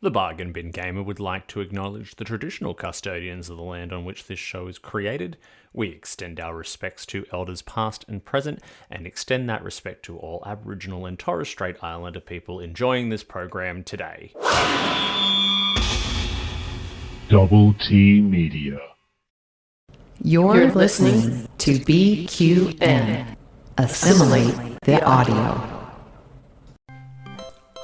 The Bargain Bin Gaymer would like to acknowledge the traditional custodians of the land on which this show is created. We extend our respects to elders past and present, and extend that respect to all Aboriginal and Torres Strait Islander people enjoying this program today. Double T Media. You're listening to BQN. Assimilate the audio.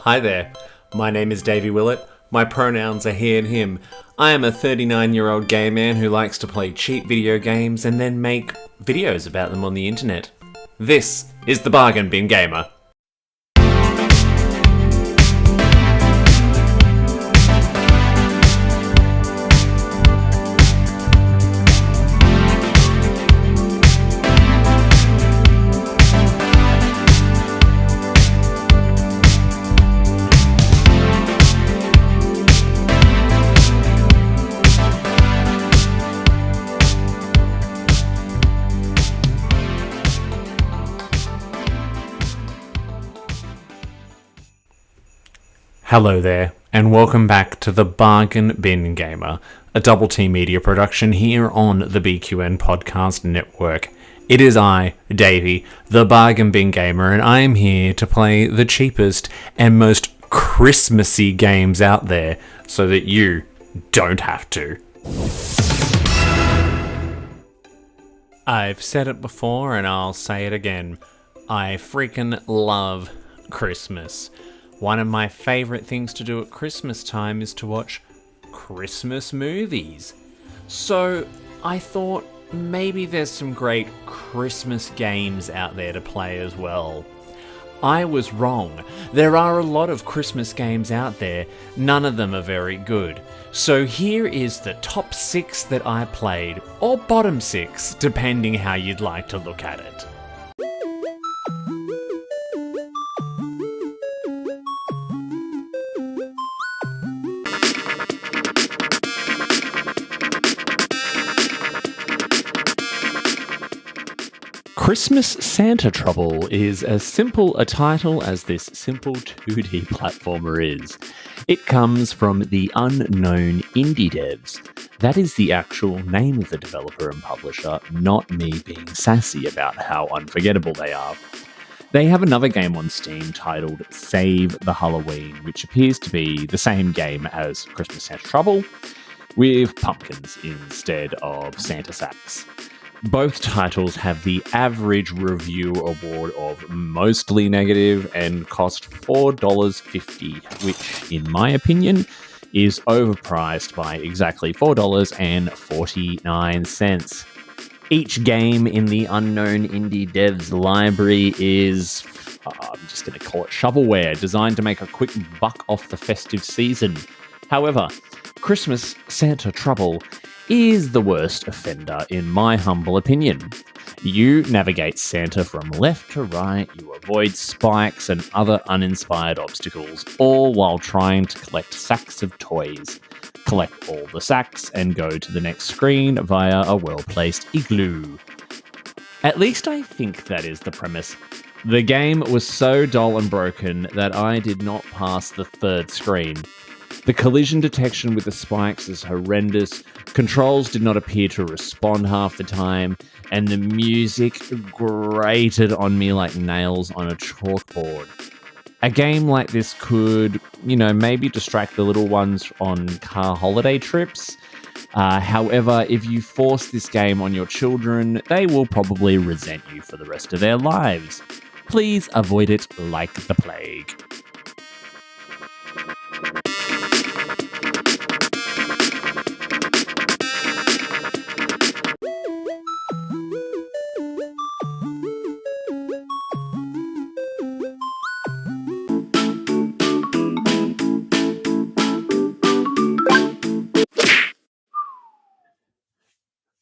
Hi there, my name is Davey Willett. My pronouns are he and him. I am a 39-year-old gay man who likes to play cheap video games and then make videos about them on the internet. This is the Bargain Bin Gaymer. Hello there, and welcome back to the Bargain Bin Gaymer, a Double T Media production here on the BQN Podcast Network. It is I, Davey, the Bargain Bin Gaymer, and I am here to play the cheapest and most Christmassy games out there so that you don't have to. I've said it before and I'll say it again. I freaking love Christmas. One of my favourite things to do at Christmas time is to watch Christmas movies. So I thought maybe there's some great Christmas games out there to play as well. I was wrong. There are a lot of Christmas games out there. None of them are very good. So here is the top 6 that I played, or bottom 6, depending how you'd like to look at it. Christmas Santa Trouble is as simple a title as this simple 2D platformer is. It comes from the Unknown Indie Devs. That is the actual name of the developer and publisher, not me being sassy about how unforgettable they are. They have another game on Steam titled Save the Halloween, which appears to be the same game as Christmas Santa Trouble, with pumpkins instead of Santa sacks. Both titles have the average review award of mostly negative and cost $4.50, which, in my opinion, is overpriced by exactly $4.49. Each game in the Unknown Indie Devs library is, I'm just going to call it shovelware, designed to make a quick buck off the festive season. However, Christmas Santa Trouble is the worst offender in my humble opinion. You navigate Santa from left to right, you avoid spikes and other uninspired obstacles, all while trying to collect sacks of toys. Collect all the sacks and go to the next screen via a well-placed igloo. At least I think that is the premise. The game was so dull and broken that I did not pass the third screen. The collision detection with the spikes is horrendous, controls did not appear to respond half the time, and the music grated on me like nails on a chalkboard. A game like this could, maybe distract the little ones on car holiday trips. However, if you force this game on your children, they will probably resent you for the rest of their lives. Please avoid it like the plague.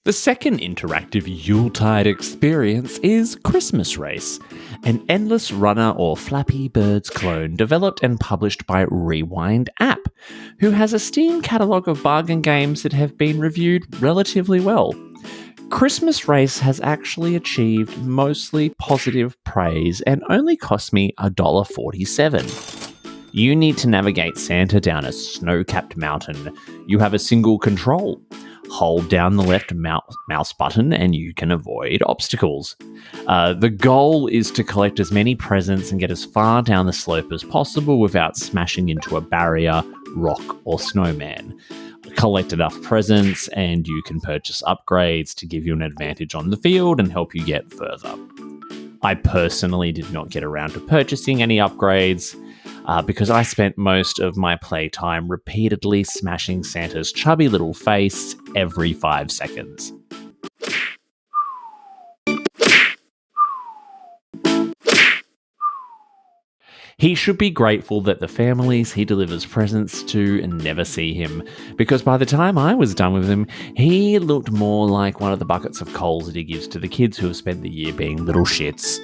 The second interactive Yuletide experience is Christmas Race, an endless runner or Flappy Birds clone developed and published by Rewind App, who has a Steam catalogue of bargain games that have been reviewed relatively well. Christmas Race has actually achieved mostly positive praise and only cost me $1.47. You need to navigate Santa down a snow-capped mountain. You have a single control. Hold down the left mouse button and you can avoid obstacles. The goal is to collect as many presents and get as far down the slope as possible without smashing into a barrier, rock, or snowman. Collect enough presents and you can purchase upgrades to give you an advantage on the field and help you get further. I personally did not get around to purchasing any upgrades because I spent most of my playtime repeatedly smashing Santa's chubby little face every 5 seconds. He should be grateful that the families he delivers presents to never see him, because by the time I was done with him, he looked more like one of the buckets of coals that he gives to the kids who have spent the year being little shits.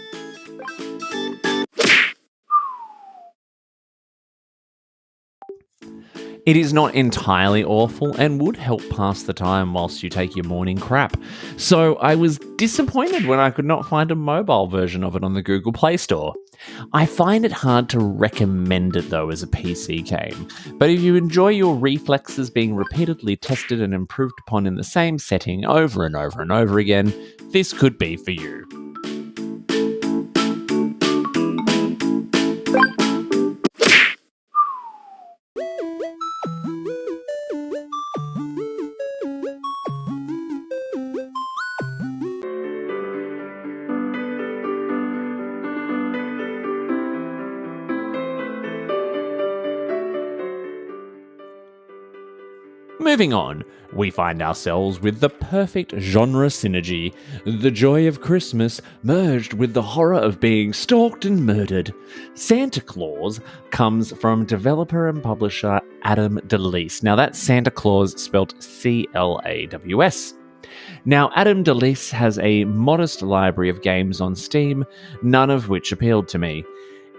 It is not entirely awful and would help pass the time whilst you take your morning crap. So I was disappointed when I could not find a mobile version of it on the Google Play Store. I find it hard to recommend it though as a PC game, but if you enjoy your reflexes being repeatedly tested and improved upon in the same setting over and over and over again, this could be for you. Moving on, we find ourselves with the perfect genre synergy, the joy of Christmas merged with the horror of being stalked and murdered. Santa Claus comes from developer and publisher Adam DeLeese. Now that's Santa Claus spelled C-L-A-W-S. Now, Adam DeLeese has a modest library of games on Steam, none of which appealed to me.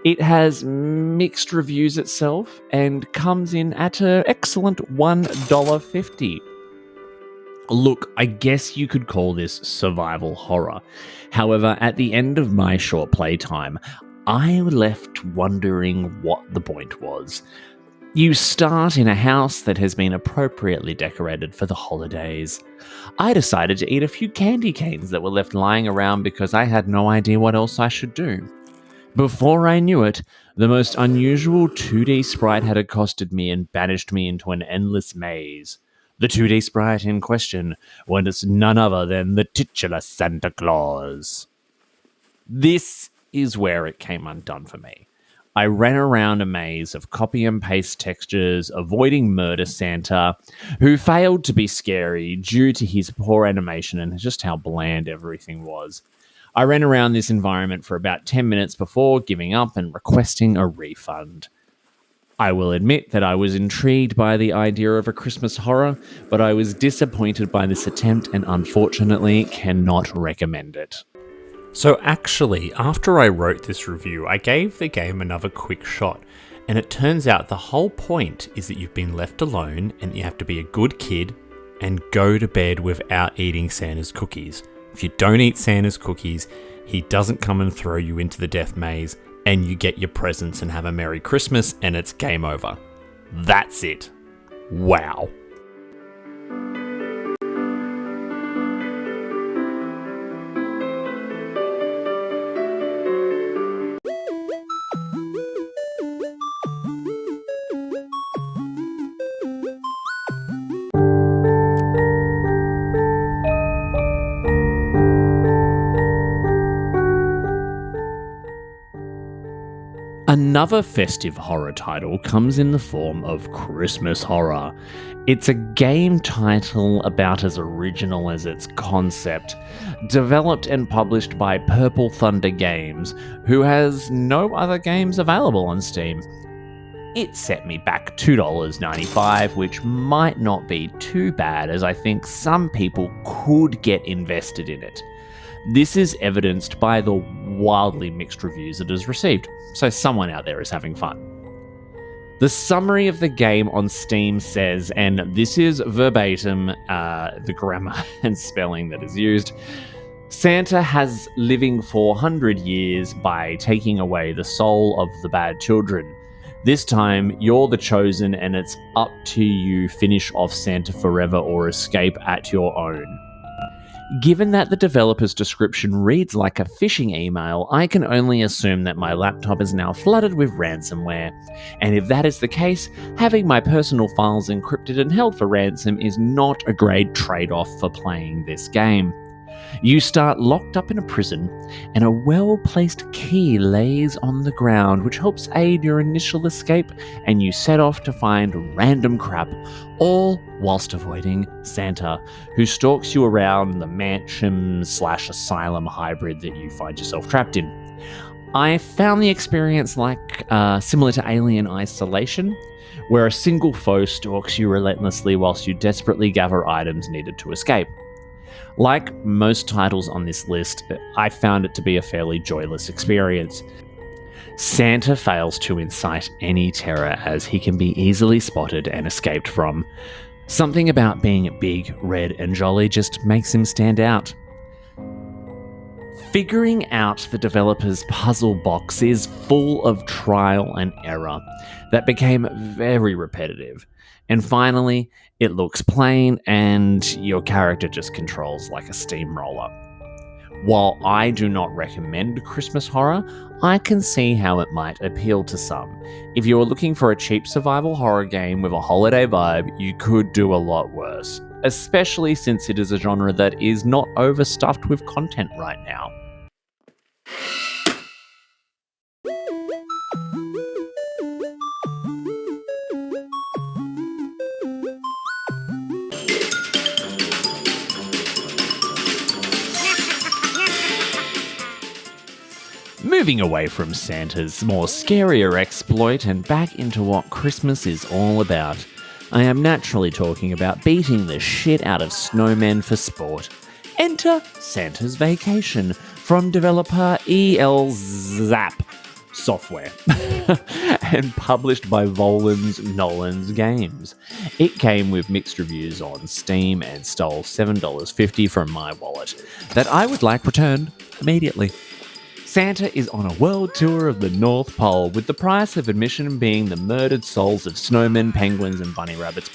It has mixed reviews itself and comes in at an excellent $1.50. Look, I guess you could call this survival horror. However, at the end of my short playtime, I left wondering what the point was. You start in a house that has been appropriately decorated for the holidays. I decided to eat a few candy canes that were left lying around because I had no idea what else I should do. Before I knew it, the most unusual 2D sprite had accosted me and banished me into an endless maze. The 2D sprite in question was none other than the titular Santa Claus. This is where it came undone for me. I ran around a maze of copy and paste textures, avoiding Murder Santa, who failed to be scary due to his poor animation and just how bland everything was. I ran around this environment for about 10 minutes before giving up and requesting a refund. I will admit that I was intrigued by the idea of a Christmas horror, but I was disappointed by this attempt and unfortunately cannot recommend it. So actually, after I wrote this review, I gave the game another quick shot, and it turns out the whole point is that you've been left alone and you have to be a good kid and go to bed without eating Santa's cookies. If you don't eat Santa's cookies, he doesn't come and throw you into the death maze, and you get your presents and have a Merry Christmas, and it's game over. That's it. Wow. Another festive horror title comes in the form of Christmas Horror. It's a game title about as original as its concept, developed and published by Purple Thunder Games, who has no other games available on Steam. It set me back $2.95, which might not be too bad, as I think some people could get invested in it. This is evidenced by the wildly mixed reviews it has received, so someone out there is having fun. The summary of the game on Steam says, and this is verbatim, the grammar and spelling that is used, Santa has living for 100 years by taking away the soul of the bad children. This time, you're the chosen and it's up to you finish off Santa forever or escape at your own. Given that the developer's description reads like a phishing email, I can only assume that my laptop is now flooded with ransomware. And if that is the case, having my personal files encrypted and held for ransom is not a great trade-off for playing this game. You start locked up in a prison, and a well-placed key lays on the ground which helps aid your initial escape, and you set off to find random crap, all whilst avoiding Santa, who stalks you around the mansion/asylum hybrid that you find yourself trapped in. I found the experience similar to Alien Isolation, where a single foe stalks you relentlessly whilst you desperately gather items needed to escape. Like most titles on this list, I found it to be a fairly joyless experience. Santa fails to incite any terror as he can be easily spotted and escaped from. Something about being big, red, and jolly just makes him stand out. Figuring out the developer's puzzle box is full of trial and error that became very repetitive. And finally, it looks plain and your character just controls like a steamroller. While I do not recommend Christmas horror, I can see how it might appeal to some. If you are looking for a cheap survival horror game with a holiday vibe, you could do a lot worse, especially since it is a genre that is not overstuffed with content right now. Moving away from Santa's more scarier exploit and back into what Christmas is all about. I am naturally talking about beating the shit out of snowmen for sport. Enter Santa's Vacation from developer Zap Software and published by Volan's Nolan's Games. It came with mixed reviews on Steam and stole $7.50 from my wallet that I would like returned immediately. Santa is on a world tour of the North Pole, with the price of admission being the murdered souls of snowmen, penguins, and bunny rabbits.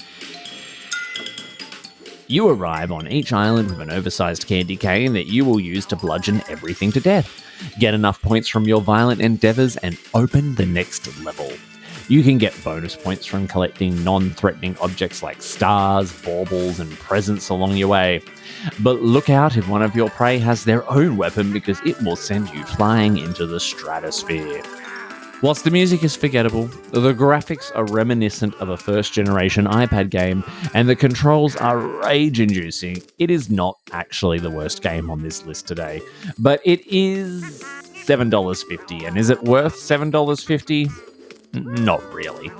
You arrive on each island with an oversized candy cane that you will use to bludgeon everything to death. Get enough points from your violent endeavours and open the next level. You can get bonus points from collecting non-threatening objects like stars, baubles, and presents along your way. But look out if one of your prey has their own weapon, because it will send you flying into the stratosphere. Whilst the music is forgettable, the graphics are reminiscent of a first-generation iPad game, and the controls are rage-inducing. It is not actually the worst game on this list today, but it is $7.50, and is it worth $7.50? Not really.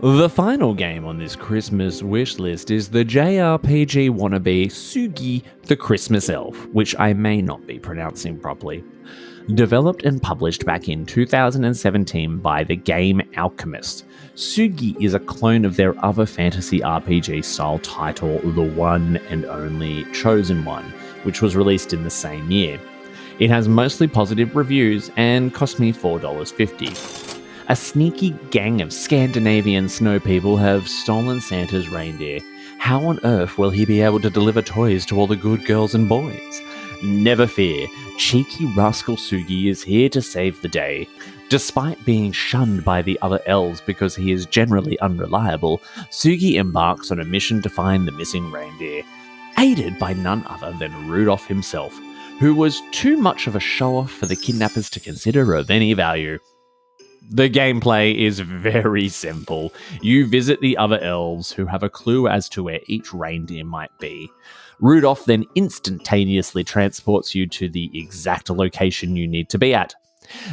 The final game on this Christmas wish list is the JRPG wannabe Sugi the Christmas Elf, which I may not be pronouncing properly. Developed and published back in 2017 by the Game Alchemist, Sugi is a clone of their other fantasy RPG style title, The One and Only Chosen One, which was released in the same year. It has mostly positive reviews and cost me $4.50. A sneaky gang of Scandinavian snow people have stolen Santa's reindeer. How on earth will he be able to deliver toys to all the good girls and boys? Never fear, cheeky rascal Sugi is here to save the day. Despite being shunned by the other elves because he is generally unreliable, Sugi embarks on a mission to find the missing reindeer, aided by none other than Rudolph himself, who was too much of a show-off for the kidnappers to consider of any value. The gameplay is very simple. You visit the other elves who have a clue as to where each reindeer might be. Rudolph then instantaneously transports you to the exact location you need to be at.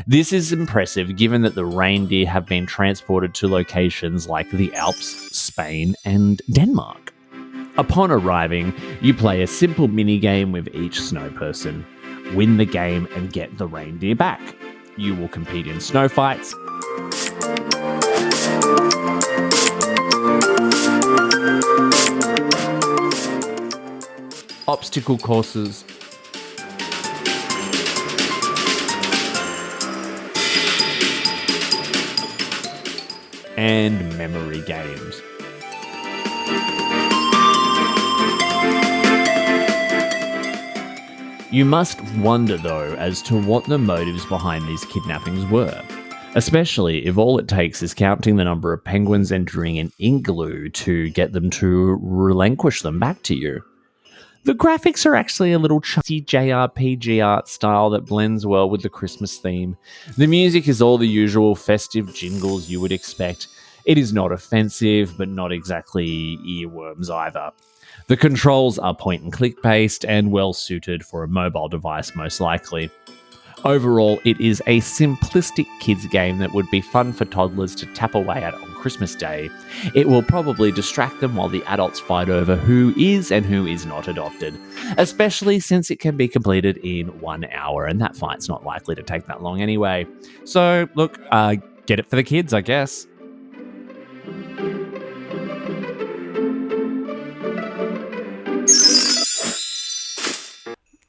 This is impressive given that the reindeer have been transported to locations like the Alps, Spain, and Denmark. Upon arriving, you play a simple minigame with each snow person. Win the game and get the reindeer back. You will compete in snow fights, obstacle courses, and memory games. You must wonder, though, as to what the motives behind these kidnappings were, especially if all it takes is counting the number of penguins entering an igloo to get them to relinquish them back to you. The graphics are actually a little chutty JRPG art style that blends well with the Christmas theme. The music is all the usual festive jingles you would expect. It is not offensive, but not exactly earworms either. The controls are point-and-click based and well-suited for a mobile device most likely. Overall, it is a simplistic kids game that would be fun for toddlers to tap away at on Christmas Day. It will probably distract them while the adults fight over who is and who is not adopted, especially since it can be completed in 1 hour, and that fight's not likely to take that long anyway. So, look, get it for the kids, I guess.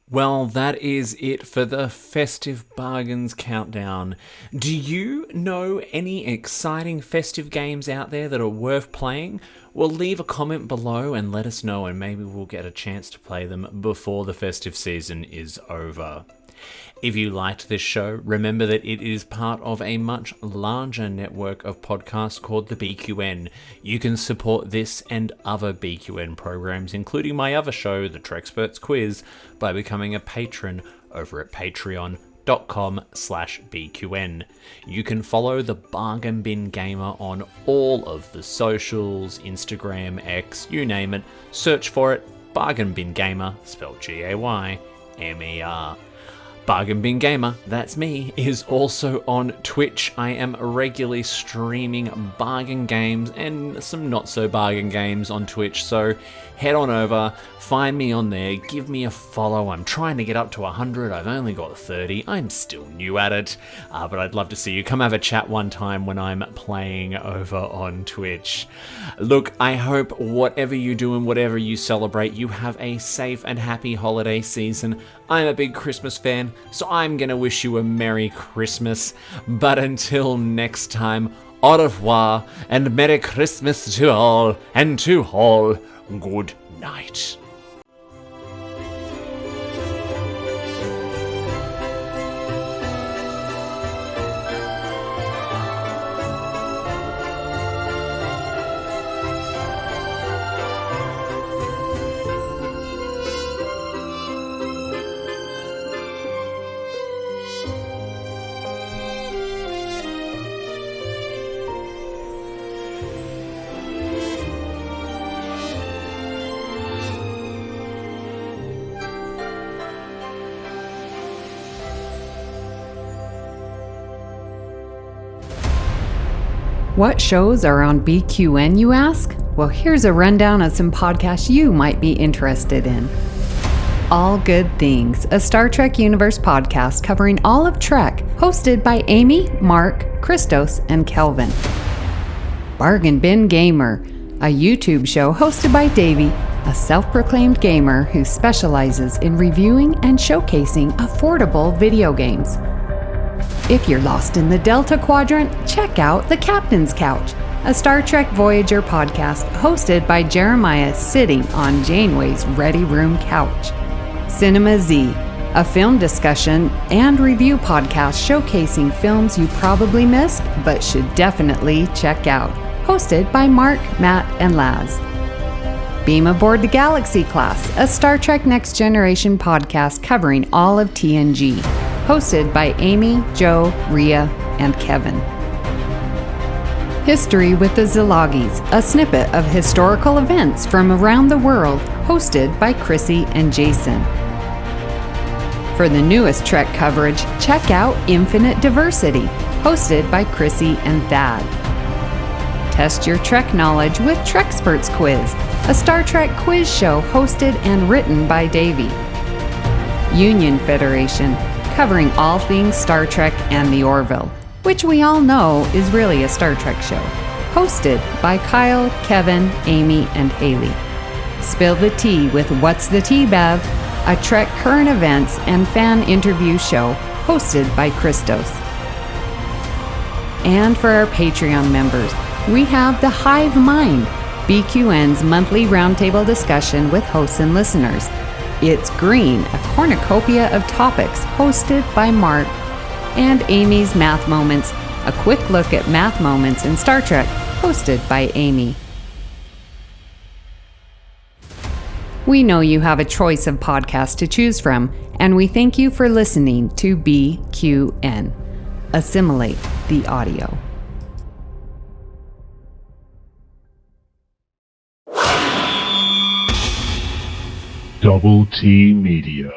Well, that is it for the Festive Bargains Countdown. Do you know any exciting festive games out there that are worth playing? Well, leave a comment below and let us know, and maybe we'll get a chance to play them before the festive season is over. If you liked this show, remember that it is part of a much larger network of podcasts called the BQN. You can support this and other BQN programs, including my other show, the Trexperts Quiz, by becoming a patron over at patreon.com/BQN. You can follow the Bargain Bin Gaymer on all of the socials, Instagram, X, you name it. Search for it, Bargain Bin Gaymer, spelled Gaymer. Bargain Bin Gaymer, that's me, is also on Twitch. I am regularly streaming bargain games and some not so bargain games on Twitch, so head on over, find me on there, give me a follow. I'm trying to get up to 100, I've only got 30, I'm still new at it, but I'd love to see you. Come have a chat one time when I'm playing over on Twitch. Look, I hope whatever you do and whatever you celebrate, you have a safe and happy holiday season. I'm a big Christmas fan, so I'm gonna wish you a Merry Christmas. But until next time, au revoir, and Merry Christmas to all, and to all, good night. What shows are on BQN, you ask? Well, here's a rundown of some podcasts you might be interested in. All Good Things, a Star Trek Universe podcast covering all of Trek, hosted by Amy, Mark, Christos, and Kelvin. Bargain Bin Gaymer, a YouTube show hosted by Davey, a self-proclaimed gamer who specializes in reviewing and showcasing affordable video games. If you're lost in the Delta Quadrant, check out The Captain's Couch, a Star Trek Voyager podcast hosted by Jeremiah sitting on Janeway's Ready Room couch. Cinema Z, a film discussion and review podcast showcasing films you probably missed but should definitely check out, hosted by Mark, Matt, and Laz. Beam Aboard the Galaxy Class, a Star Trek Next Generation podcast covering all of TNG, hosted by Amy, Joe, Rhea, and Kevin. History with the Zilagis, a snippet of historical events from around the world, hosted by Chrissy and Jason. For the newest Trek coverage, check out Infinite Diversity, hosted by Chrissy and Thad. Test your Trek knowledge with Treksperts Quiz, a Star Trek quiz show hosted and written by Davey. Union Federation, covering all things Star Trek and the Orville, which we all know is really a Star Trek show, hosted by Kyle, Kevin, Amy, and Haley. Spill the Tea with What's the Tea, Bev, a Trek current events and fan interview show hosted by Christos. And for our Patreon members, we have The Hive Mind, BQN's monthly roundtable discussion with hosts and listeners. It's Green, a cornucopia of topics hosted by Mark, and Amy's Math Moments, a quick look at math moments in Star Trek, hosted by Amy. We know you have a choice of podcasts to choose from, and we thank you for listening to BQN. Assimilate the audio. Double T Media.